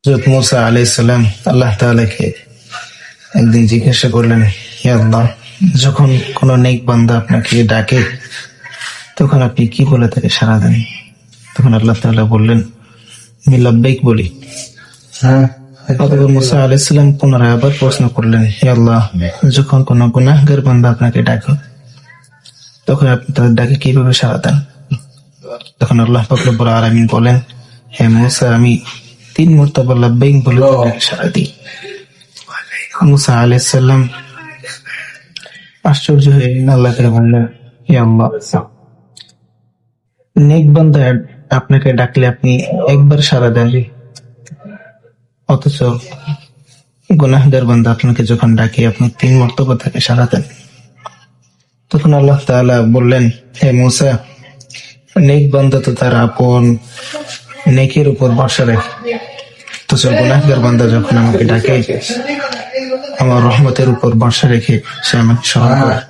হযরত মুসা আলাইহিস সালাম আল্লাহ তাআলাকে একদিন জিজ্ঞাসা করলেন, হে আল্লাহ, যখন কোন নেক বান্দা আপনাকে ডাকে তখন আপনি কি বলে তাকে সাড়া দেন? তখন আল্লাহ তাআলা বললেন, আমি লাব্বাইক বলি। অতঃপর মুসা আলাইহিস সালাম পুনরায় আবার প্রশ্ন করলেন, হে আল্লাহ, যখন কোন গুনাহগার বান্দা আপনাকে ডাকে তখন আপনি তাদের ডাকে কিভাবে সাড়া দেন? তখন আল্লাহ পাক রব্বুল আলামিন বলেন, হে মুসা, আমি 3 মর্তবা লাব্বাইক বলে তাদেরকে সাড়া দিই। মুসা আলাইহিস সালাম আশ্চর্য হয়ে আল্লাহকে বললেন, হে আল্লাহ, নেক বান্দা আপনাকে ডাকলে আপনি একবার সাড়া দেন, অথচ গুনাহগার বান্দা আপনাকে যখন ডাকে আপনি 3 মর্তবা তাকে সাড়া দেন। তখন আল্লাহ তাআলা বললেন, হে মুসা, নেক বান্দা তো তার আপন নেকের উপর ভরসা রাখে, অথচ গুনাহগার বান্দা যখন আমাকে ডাকে আমার রহমতের উপর ভরসা রেখে সে আমাকে স্মরণ করে।